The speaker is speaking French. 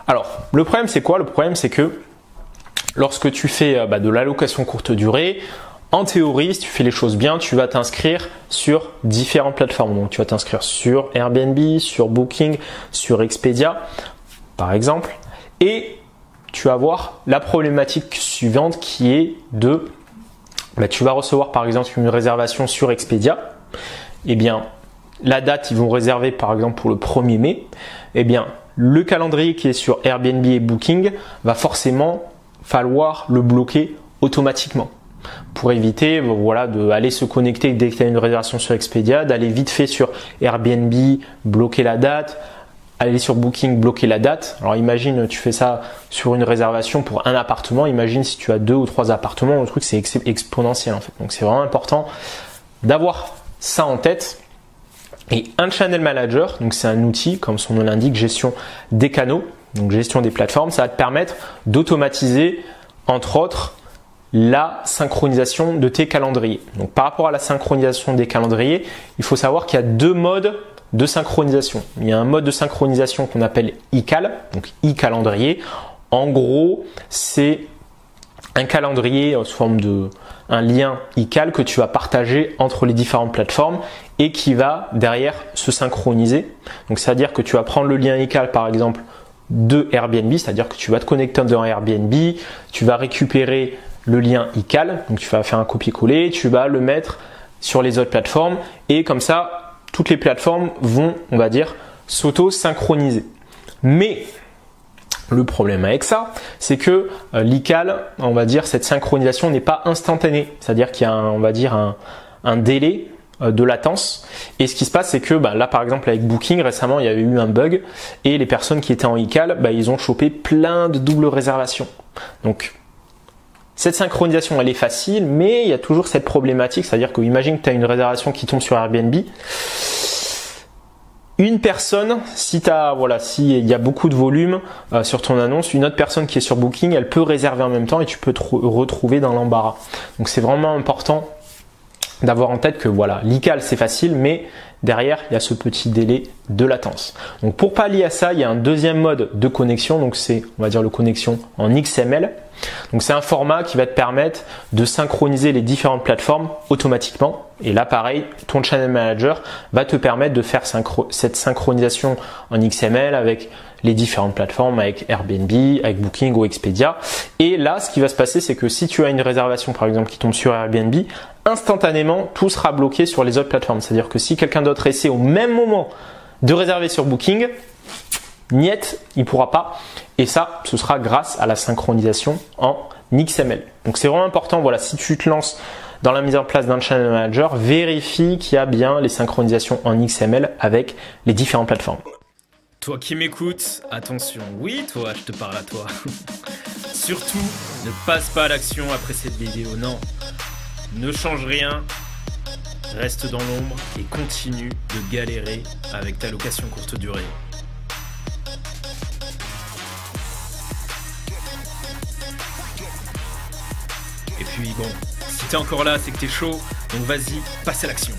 Alors, le problème, c'est quoi? Le problème, c'est que lorsque tu fais de l'allocation courte durée, en théorie, si tu fais les choses bien, tu vas t'inscrire sur différentes plateformes. Donc, tu vas t'inscrire sur Airbnb, sur Booking, sur Expedia, par exemple. Et tu vas avoir la problématique suivante qui est de, tu vas recevoir par exemple une réservation sur Expedia. Eh bien, la date, ils vont réserver par exemple pour le 1er mai. Eh bien, le calendrier qui est sur Airbnb et Booking va forcément falloir le bloquer automatiquement pour éviter d'aller se connecter dès que tu as une réservation sur Expedia, d'aller vite fait sur Airbnb, bloquer la date, aller sur Booking, bloquer la date. Alors imagine, tu fais ça sur une réservation pour un appartement. Imagine si tu as 2 ou 3 appartements, le truc c'est exponentiel en fait. Donc c'est vraiment important d'avoir ça en tête. Et un channel manager, donc c'est un outil, comme son nom l'indique, gestion des canaux, donc gestion des plateformes, ça va te permettre d'automatiser, entre autres, la synchronisation de tes calendriers. Donc par rapport à la synchronisation des calendriers, il faut savoir qu'il y a 2 modes de synchronisation. Il y a un mode de synchronisation qu'on appelle e-cal, donc e-calendrier. En gros, c'est un calendrier sous forme de un lien e-cal que tu vas partager entre les différentes plateformes et qui va derrière se synchroniser. Donc c'est-à-dire que tu vas prendre le lien e-cal par exemple de Airbnb, c'est-à-dire que tu vas te connecter dans Airbnb, tu vas récupérer le lien e-cal, donc tu vas faire un copier-coller, tu vas le mettre sur les autres plateformes et comme ça toutes les plateformes vont, on va dire, s'auto-synchroniser. Mais le problème avec ça, c'est que l'e-cal, on va dire, cette synchronisation n'est pas instantanée. C'est-à-dire qu'il y a, on va dire, un délai de latence. Et ce qui se passe, c'est que là, par exemple, avec Booking, récemment, il y avait eu un bug et les personnes qui étaient en e-cal, ils ont chopé plein de doubles réservations. Donc, cette synchronisation, elle est facile, mais il y a toujours cette problématique. C'est-à-dire que, imagine que tu as une réservation qui tombe sur Airbnb. Une personne, s'il y a beaucoup de volume sur ton annonce, une autre personne qui est sur Booking, elle peut réserver en même temps et tu peux te retrouver dans l'embarras. Donc c'est vraiment important d'avoir en tête que l'e-cal c'est facile, mais derrière il y a ce petit délai de latence. Donc pour pallier à ça, il y a un deuxième mode de connexion, donc c'est, on va dire, le connexion en XML. Donc c'est un format qui va te permettre de synchroniser les différentes plateformes automatiquement. Et là pareil, ton channel manager va te permettre de faire cette synchronisation en XML avec les différentes plateformes, avec Airbnb, avec Booking ou Expedia. Et là, ce qui va se passer, c'est que si tu as une réservation par exemple qui tombe sur Airbnb, instantanément tout sera bloqué sur les autres plateformes. C'est-à-dire que si quelqu'un d'autre essaie au même moment de réserver sur Booking, niet, il ne pourra pas. Et ça, ce sera grâce à la synchronisation en XML. Donc c'est vraiment important, si tu te lances dans la mise en place d'un channel manager, vérifie qu'il y a bien les synchronisations en XML avec les différentes plateformes. Toi qui m'écoutes, attention, oui toi, je te parle à toi. Surtout, ne passe pas à l'action après cette vidéo, non. Ne change rien, reste dans l'ombre et continue de galérer avec ta location courte durée. Et puis bon, si t'es encore là, c'est que t'es chaud, donc vas-y, passe à l'action.